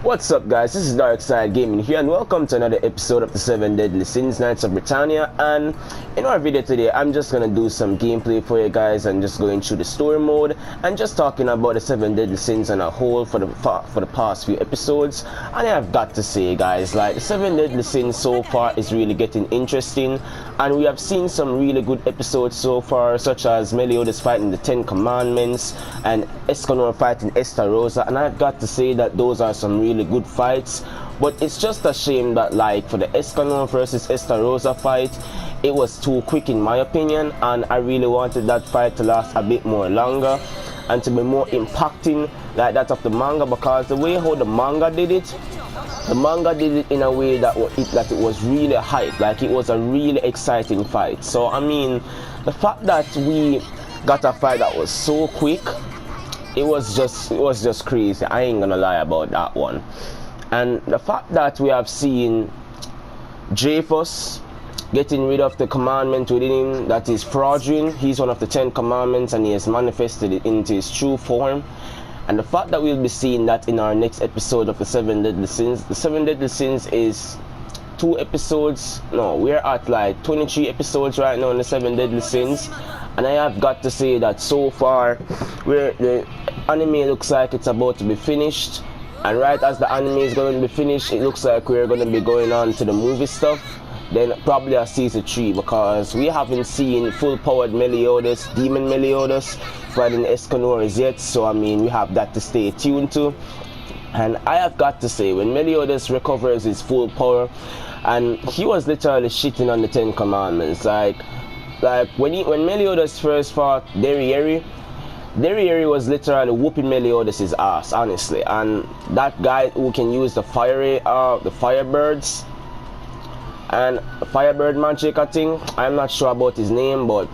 What's up, guys? This is Darkside Gaming here, and welcome to another episode of the 7 Deadly Sins Knights of Brittania. And in our video today, I'm just gonna do some gameplay for you guys and just going through the story mode and just talking about the 7 Deadly Sins on a whole for the past few episodes. And I've got to say, guys, like the 7 Deadly Sins so far is really getting interesting, and we have seen some really good episodes so far, such as Meliodas fighting the 10 Commandments and Escanor fighting Estarossa, and I've got to say that those are some really good fights. But it's just a shame that, like, for the Escanor versus Estarossa fight, it was too quick in my opinion, and I really wanted that fight to last a bit more longer and to be more impacting like that of the manga, because the way how the manga did it in a way that it was really hype, like it was a really exciting fight. So I mean, the fact that we got a fight that was so quick, it was just crazy. I ain't gonna lie about that one. And the fact that we have seen Dreyfus getting rid of the commandment within him that is fraudulent. He's one of the 10 commandments and he has manifested it into his true form. And the fact that we'll be seeing that in our next episode of the 7 Deadly Sins. The 7 Deadly Sins is 2 episodes. No, we're at like 23 episodes right now in the 7 Deadly Sins. And I have got to say that so far, where the anime looks like it's about to be finished. And right as the anime is going to be finished, it looks like we're going to be going on to the movie stuff. Then probably a season 3, because we haven't seen full-powered Meliodas, Demon Meliodas, fighting Escanor yet. So I mean, we have that to stay tuned to. And I have got to say, when Meliodas recovers his full power, and he was literally shitting on the 10 Commandments, like when Meliodas first fought Derriere was literally whooping Meliodas' ass, honestly. And that guy who can use the Firebirds and Firebird magic, I think, I'm not sure about his name, but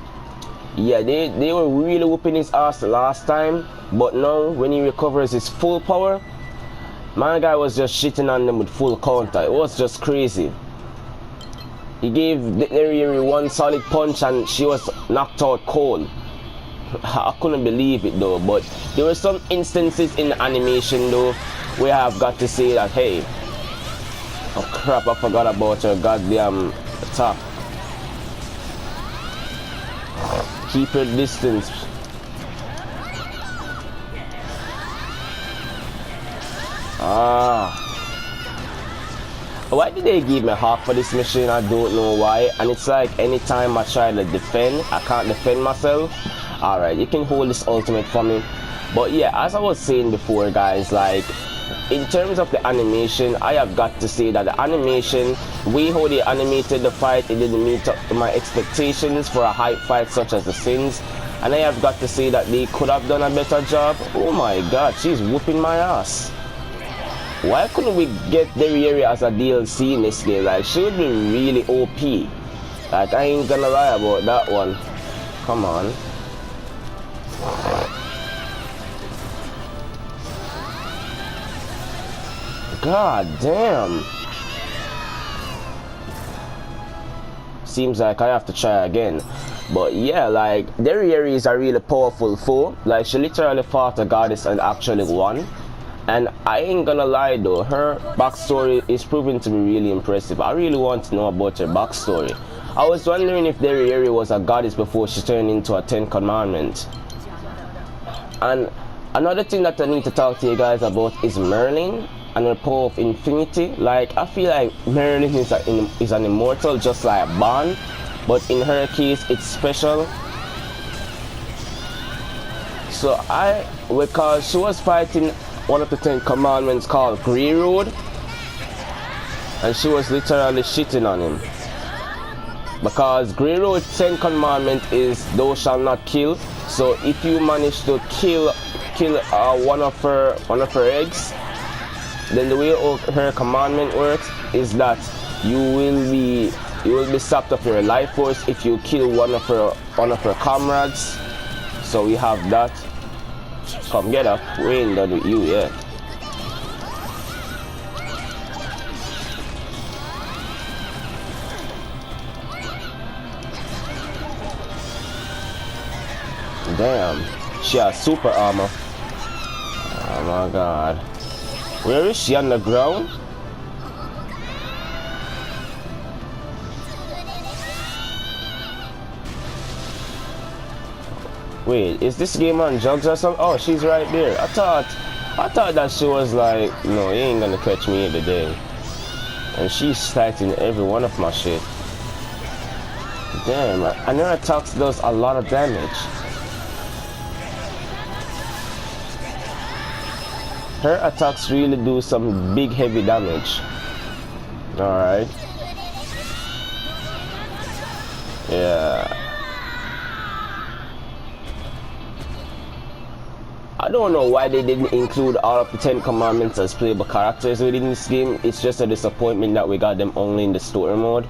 yeah, they were really whooping his ass the last time. But now when he recovers his full power, my guy was just shitting on them with full counter. It was just crazy. He gave Derriere one solid punch and she was knocked out cold. I couldn't believe it though. But there were some instances in the animation though where I've got to say that, hey, oh crap, I forgot about your goddamn attack. Keep your distance. Why did they give me half for this mission? I don't know why. And it's like anytime I try to defend, I can't defend myself. Alright, you can hold this ultimate for me. But yeah, as I was saying before, guys, like in terms of the animation, I have got to say that the animation, the way how they animated the fight, it didn't meet up to my expectations for a hype fight such as the Sins. And I have got to say that they could have done a better job. Oh my god, she's whooping my ass. Why couldn't we get Derriere as a DLC in this game? Like, she would be really OP. Like, I ain't gonna lie about that one. Come on. God damn. Seems like I have to try again. But yeah, like, Derriere is a really powerful foe. Like, she literally fought a goddess and actually won. And I ain't gonna lie though, her backstory is proving to be really impressive. I really want to know about her backstory. I was wondering if Derriere was a goddess before she turned into a 10 Commandment. And another thing that I need to talk to you guys about is Merlin and her power of infinity. Like, I feel like Merlin is an immortal just like Ban, but in her case it's special. So because she was fighting one of the 10 Commandments called Grey Road, and she was literally shitting on him, because Grey Road's 10 Commandment is thou shalt not kill. So if you manage to kill one of her eggs, then the way her commandment works is that you will be sapped of your life force if you kill one of her comrades. So we have that. Come get up, we ain't done with you yet. Damn, she has super armor. Oh my god. Where is she, on the ground? Wait, is this game on jugs or something? Oh, she's right there. I thought that she was like, no, you ain't gonna catch me today. And she's starting every one of my shit. Damn, and her attacks does a lot of damage. Her attacks really do some big heavy damage. Alright. Yeah. I don't know why they didn't include all of the 10 commandments as playable characters within this game. It's just a disappointment that we got them only in the story mode.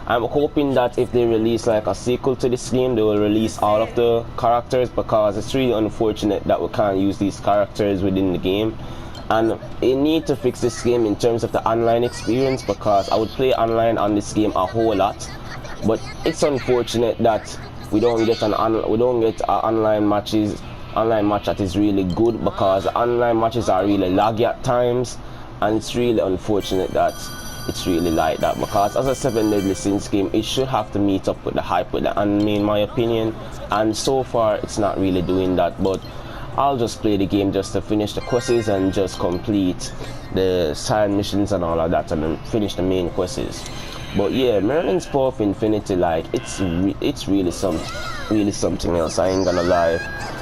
I'm hoping that if they release like a sequel to this game, they will release all of the characters, because it's really unfortunate that we can't use these characters within the game. And they need to fix this game in terms of the online experience, because I would play online on this game a whole lot. But it's unfortunate that we don't get online match that is really good, because online matches are really laggy at times, and it's really unfortunate that it's really like that, because as a 7 Deadly Sins game, it should have to meet up with the hype with the anime in my opinion, and so far it's not really doing that. But I'll just play the game just to finish the quests and just complete the side missions and all of that, and then finish the main quests. But yeah, Merlin's Power of Infinity, like it's really something else, I ain't gonna lie.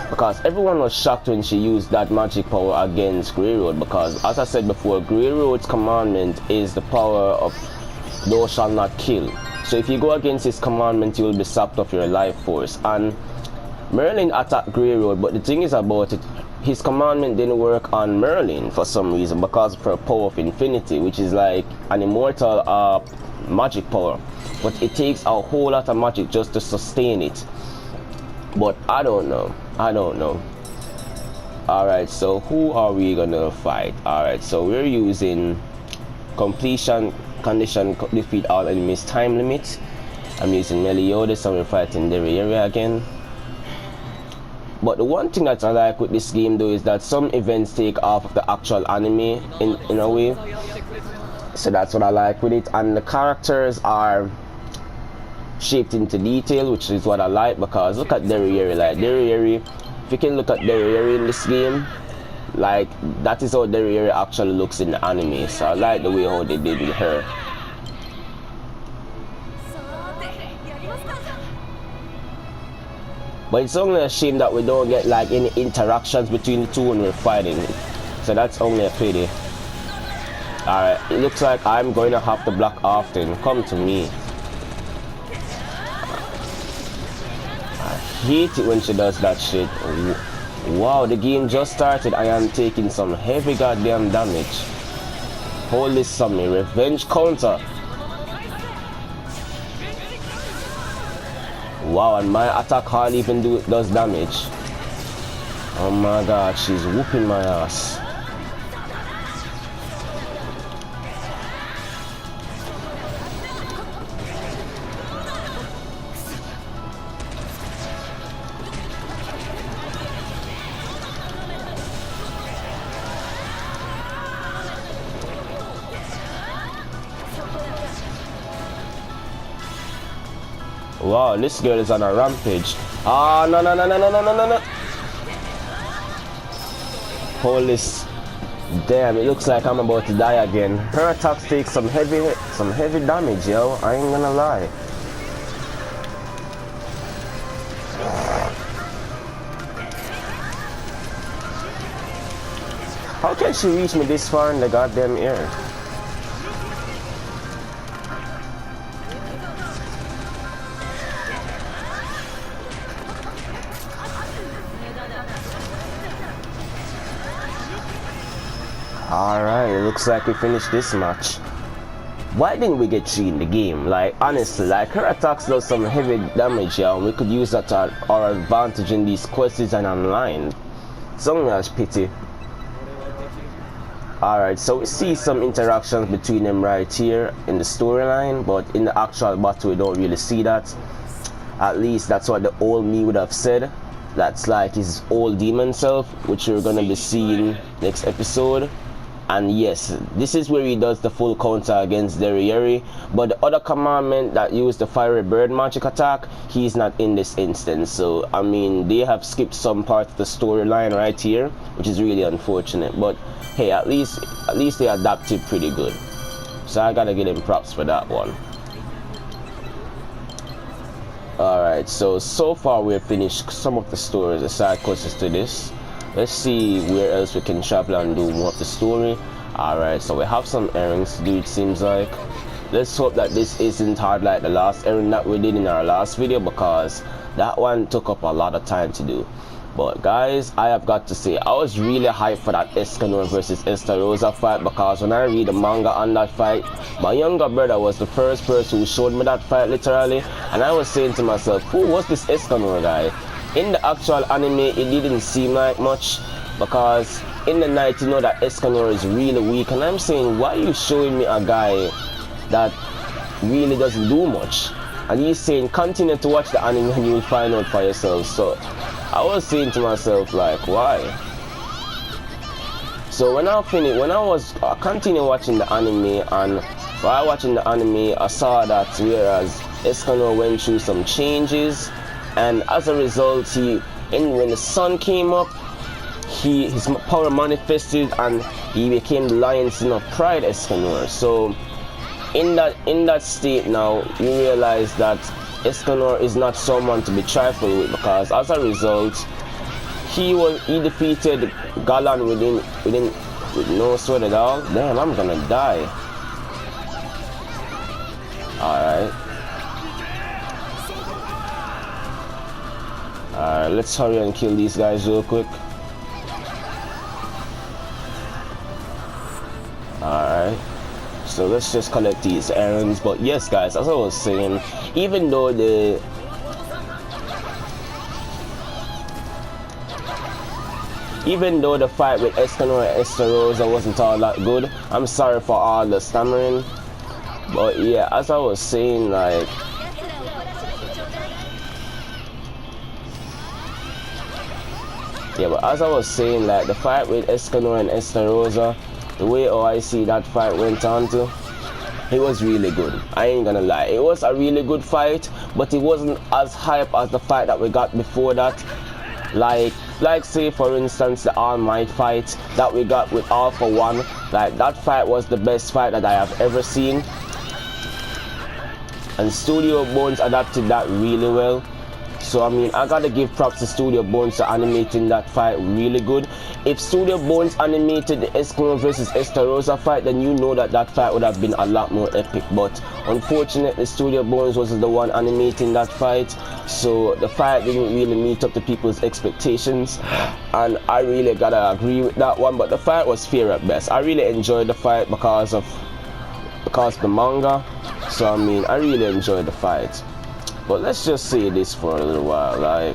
Because everyone was shocked when she used that magic power against Grey Road, because as I said before, Grey Road's commandment is the power of thou shalt not kill. So if you go against his commandment, you will be sapped of your life force. And Merlin attacked Grey Road, but the thing is about it, his commandment didn't work on Merlin for some reason, because of her Power of Infinity, which is like an immortal magic power. But it takes a whole lot of magic just to sustain it. But I don't know. Alright, so who are we gonna fight? Alright, so we're using completion condition, defeat all enemies time limit. I'm using Meliodas, and we're fighting the area again. But the one thing that I like with this game though is that some events take off of the actual anime in a way. So that's what I like with it, and the characters are shaped into detail, which is what I like, because look at Derriere, like Derriere, if you can look at Derriere in this game, like that is how Derriere actually looks in the anime. So I like the way how they did with her. But it's only a shame that we don't get like any interactions between the two when we're fighting, so that's only a pity. Alright, it looks like I'm going to have to block often. Come to me. I hate it when she does that shit. Wow, the game just started. I am taking some heavy goddamn damage. Holy Summy, revenge counter. Wow, and my attack hardly even does damage. Oh my god, she's whooping my ass. Wow, this girl is on a rampage. Ah, no. Holy damn, it looks like I'm about to die again. Her attacks take some heavy damage, yo. I ain't gonna lie. How can she reach me this far in the goddamn air? Alright, it looks like we finished this match. Why didn't we get 3 in the game? Like, honestly, like, her attacks does some heavy damage, yeah, and we could use that to our advantage in these quests and online. It's only a pity. Alright, so we see some interactions between them right here in the storyline, but in the actual battle we don't really see that. At least that's what the old me would have said. That's like his old demon self, which we're gonna be seeing next episode. And yes, this is where he does the full counter against Derriere, but the other commandment that used the fiery bird magic attack, he's not in this instance. So I mean, they have skipped some part of the storyline right here, which is really unfortunate, but hey, at least they adapted pretty good, so I gotta give them props for that one. Alright, so far we've finished some of the stories, the side quests to this. Let's see where else we can travel and do more of the story. Alright, so we have some errands to do, it seems like. Let's hope that this isn't hard like the last errand that we did in our last video, because that one took up a lot of time to do. But guys, I have got to say, I was really hyped for that Escanor versus Estarossa fight, because when I read the manga on that fight, my younger brother was the first person who showed me that fight literally, and I was saying to myself, who was this Escanor guy? In the actual anime, it didn't seem like much, because in the night you know that Escanor is really weak, and I'm saying, why are you showing me a guy that really doesn't do much? And he's saying, continue to watch the anime and you'll find out for yourself. So I was saying to myself, like, why? So when I continue watching the anime, and while watching the anime, I saw that whereas Escanor went through some changes, and as a result, when the sun came up, his power manifested, and he became the Lion Sin of Pride Escanor. So in that state now, you realize that Escanor is not someone to be trifled with, because as a result, he defeated Galan with no sword at all. Damn, I'm gonna die. Alright. Alright, let's hurry and kill these guys real quick. Alright. So let's just collect these errands. But yes guys, as I was saying, even though the fight with Escanor and Estarossa wasn't all that good, I'm sorry for all the stammering, but yeah, as I was saying, like, the fight with Escanor and Estarossa, the way I see that fight went on to, it was really good. I ain't gonna lie, it was a really good fight, but it wasn't as hype as the fight that we got before that. Like say for instance the All Might fight that we got with All For One. Like, that fight was the best fight that I have ever seen, and Studio Bones adapted that really well. So I mean, I gotta give props to Studio Bones for animating that fight really good. If Studio Bones animated the Escanor versus Estarossa fight, then you know that fight would have been a lot more epic. But unfortunately, Studio Bones was the one animating that fight, so the fight didn't really meet up to people's expectations, and I really gotta agree with that one. But the fight was fair at best. I really enjoyed the fight because of the manga. So I mean, I really enjoyed the fight. But let's just say this for a little while, like,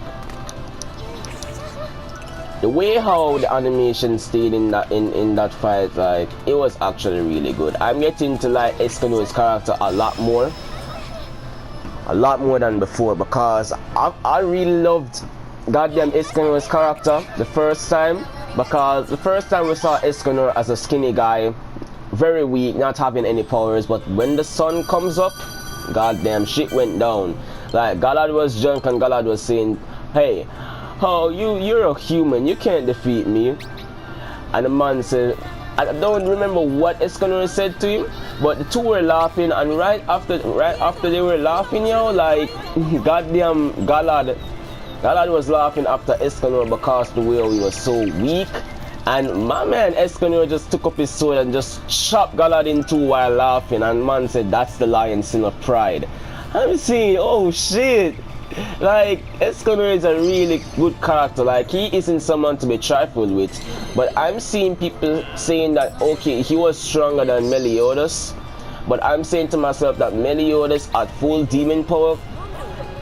the way how the animation stayed in that fight, like, it was actually really good. I'm getting to like Escanor's character a lot more than before, because I really loved goddamn Escanor's character the first time, because the first time we saw Escanor as a skinny guy, very weak, not having any powers, but when the sun comes up, goddamn shit went down. Like, Galad was drunk and Galad was saying, hey, oh, you're a human, you can't defeat me. And the man said, I don't remember what Escanor said to him, but the two were laughing, and right after they were laughing, yo, like, goddamn Galad was laughing after Escanor because the way he was so weak. And my man Escanor just took up his sword and just chopped Galad in two while laughing, and man said, that's the Lion Sin of Pride. I'm saying, oh shit, like, Escanor is a really good character. Like, he isn't someone to be trifled with, but I'm seeing people saying that, okay, he was stronger than Meliodas, but I'm saying to myself that Meliodas at full demon power,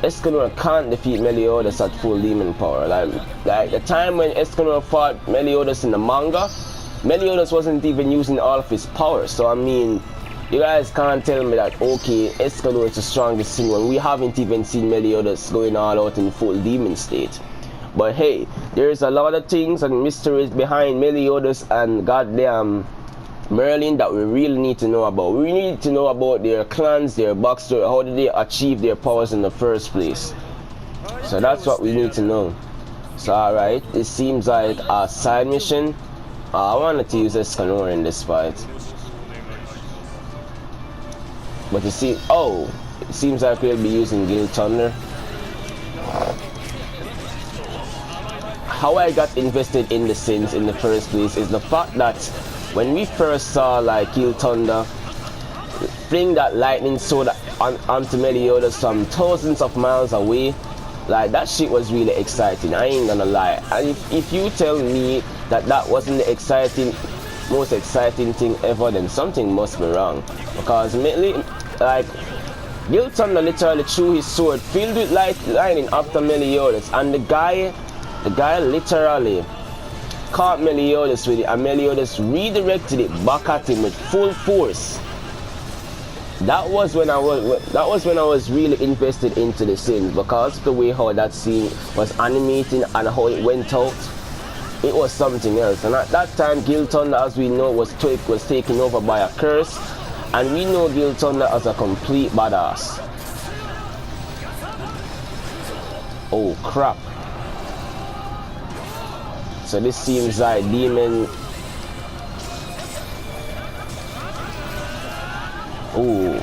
Escanor can't defeat Meliodas at full demon power. Like the time when Escanor fought Meliodas in the manga, Meliodas wasn't even using all of his power. So I mean, you guys can't tell me that, okay, Escanor is the strongest thing when we haven't even seen Meliodas going all out in full demon state. But hey, there's a lot of things and mysteries behind Meliodas and goddamn Merlin that we really need to know about. We need to know about their clans, their backstory, how did they achieve their powers in the first place. So that's what we need to know. So alright, it seems like a side mission. I wanted to use Escanor in this fight. But you see, oh, it seems like we'll be using Guild Thunder. How I got invested in the Sins in the first place is the fact that when we first saw like Guild Thunder fling that lightning sword onto Meliodas from thousands of miles away, like that shit was really exciting. I ain't gonna lie. And if you tell me that that wasn't the most exciting thing ever, then something must be wrong. Because like Guild Thunder literally threw his sword filled with lightning after Meliodas, and the guy literally caught Meliodas with it, and Meliodas redirected it back at him with full force. That was when I was really invested into the scene, because of the way how that scene was animating and how it went out. It was something else. And at that time, Guild Thunder, as we know, was taken over by a curse, and we know Guild Thunder as a complete badass. Oh crap. So this seems like demon. Ooh.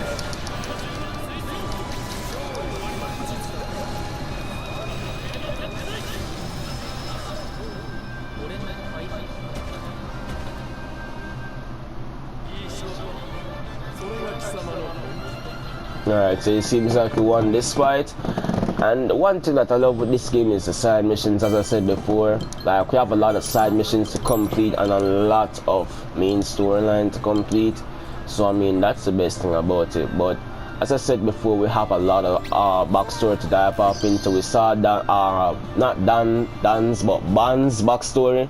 Alright, so it seems like we won this fight. And one thing that I love with this game is the side missions. As I said before, like we have a lot of side missions to complete and a lot of main storyline to complete. So I mean, that's the best thing about it. But as I said before, we have a lot of backstory to dive off into. We saw that not Dan's but Ban's backstory,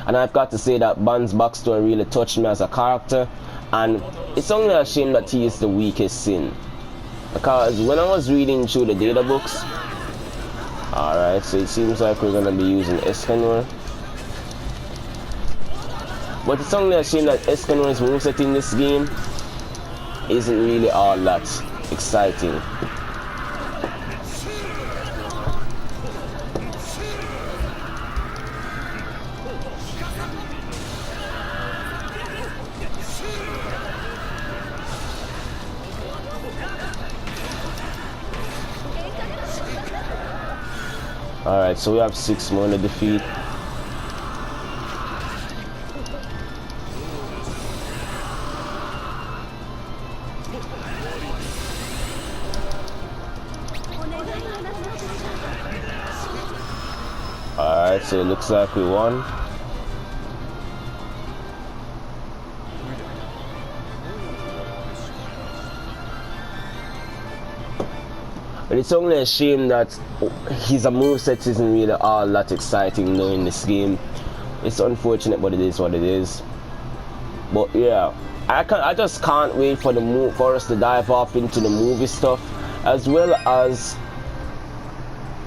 and I've got to say that Ban's backstory really touched me as a character. And it's only a shame that he is the weakest sin, because when I was reading through the data books, alright, so it seems like we're gonna be using Escanor. But it's only a shame that Escanor's moveset in this game isn't really all that exciting. Alright, so we have 6 more to defeat. Alright, so it looks like we won. But it's only a shame that his moveset isn't really all that exciting though in this game. It's unfortunate, but it is what it is. But yeah, I just can't wait for for us to dive off into the movie stuff, as well as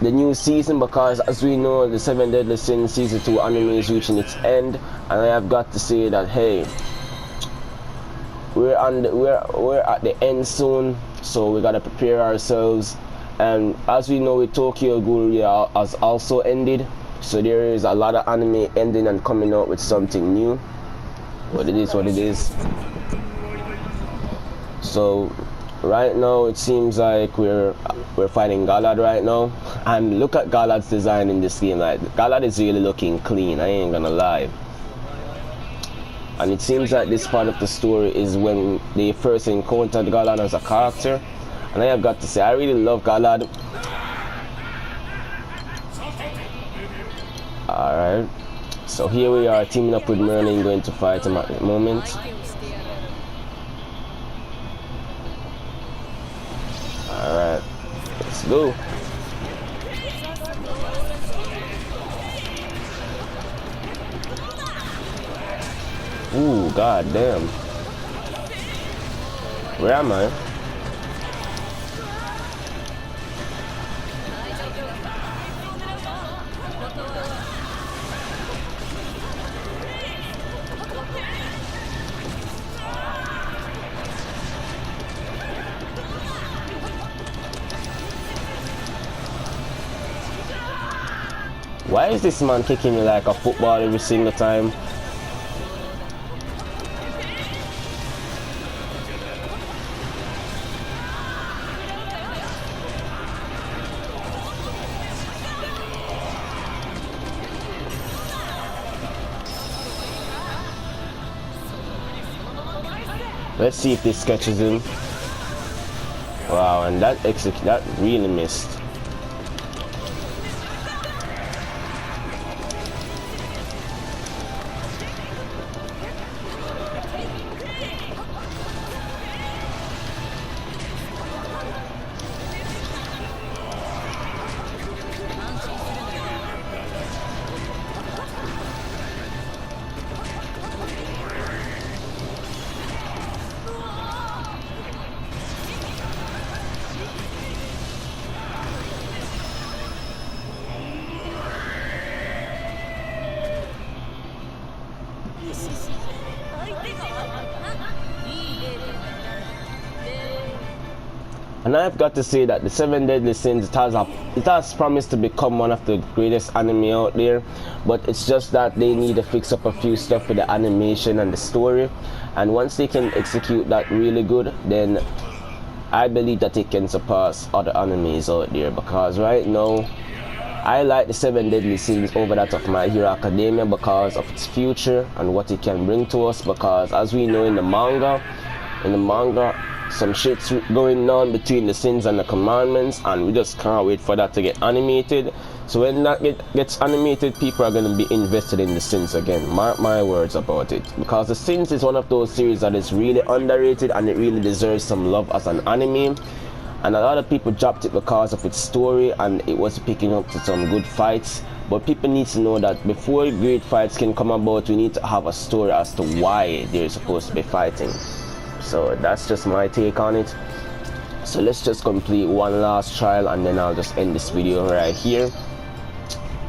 the new season, because as we know, the 7 Deadly Sins season 2 anime is reaching its end, and I have got to say that hey, we're at the end soon, so we gotta prepare ourselves. And as we know, with Tokyo Ghoul has also ended, so there is a lot of anime ending and coming out with something new. But it is what it is. So right now it seems like we're fighting Galad right now, and look at Galad's design in this game. Like Galad is really looking clean, I ain't gonna lie. And it seems like this part of the story is when they first encountered Galad as a character. And I have got to say, I really love Galad. Alright, so here we are teaming up with Merlin, going to fight him at the moment. Alright, let's go. Ooh, god damn. Where am I? Why is this man kicking me like a football every single time? Let's see if this catches him. Wow, and that really missed. And I've got to say that the Seven Deadly Sins, it has promised to become one of the greatest anime out there, but it's just that they need to fix up a few stuff with the animation and the story, and once they can execute that really good, then I believe that it can surpass other animes out there, because right now I like the Seven Deadly Sins over that of My Hero Academia because of its future and what it can bring to us, because as we know in the manga, some shit's going on between the sins and the commandments, and we just can't wait for that to get animated. So when that gets animated, people are going to be invested in the sins again. Mark my words about it, because the sins is one of those series that is really underrated and it really deserves some love as an anime, and a lot of people dropped it because of its story and it was picking up to some good fights. But people need to know that before great fights can come about, we need to have a story as to why they're supposed to be fighting. So that's just my take on it. So let's just complete one last trial and then I'll just end this video right here.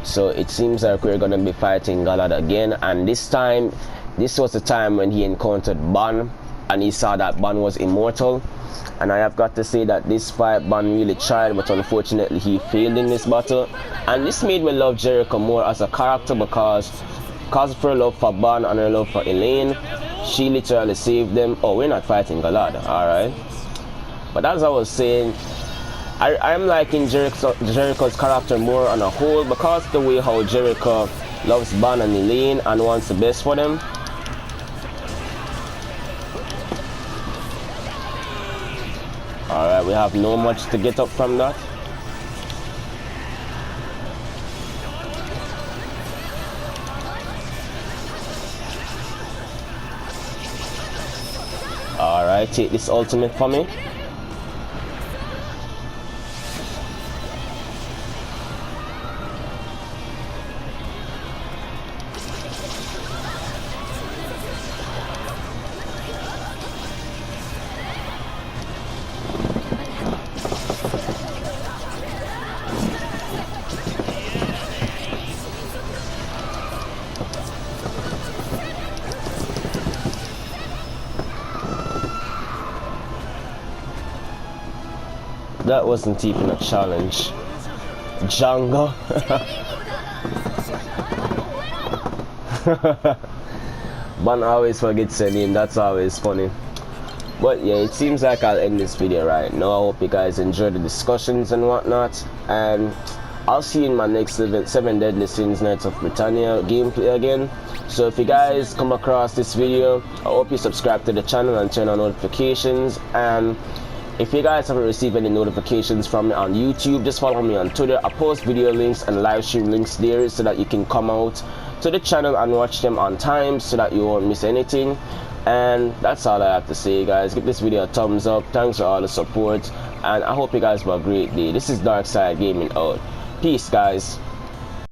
So it seems like we're gonna be fighting Galad again, and this time, this was the time when he encountered Ban and he saw that Ban was immortal. And I have got to say that this fight Ban really tried, but unfortunately he failed in this battle. And this made me love Jericho more as a character, because of her love for Ban and her love for Elaine, she literally saved them. Oh, we're not fighting Galad, alright. But as I was saying, I'm liking Jericho's character more on a whole, because of the way how Jericho loves Ban and Elaine and wants the best for them. Alright, we have no much to get up from that. Alright, take this ultimate for me. That wasn't even a challenge. Django. Ban always forgets her name, that's always funny. But yeah, it seems like I'll end this video right now. I hope you guys enjoyed the discussions and whatnot, and I'll see you in my next 7 Deadly Sins Knights of Brittania gameplay again. So if you guys come across this video, I hope you subscribe to the channel and turn on notifications. And if you guys haven't received any notifications from me on YouTube, just follow me on Twitter. I post video links and live stream links there so that you can come out to the channel and watch them on time so that you won't miss anything. And that's all I have to say, guys. Give this video a thumbs up. Thanks for all the support, and I hope you guys have a great day. This is Darkside Gaming out. Peace, guys.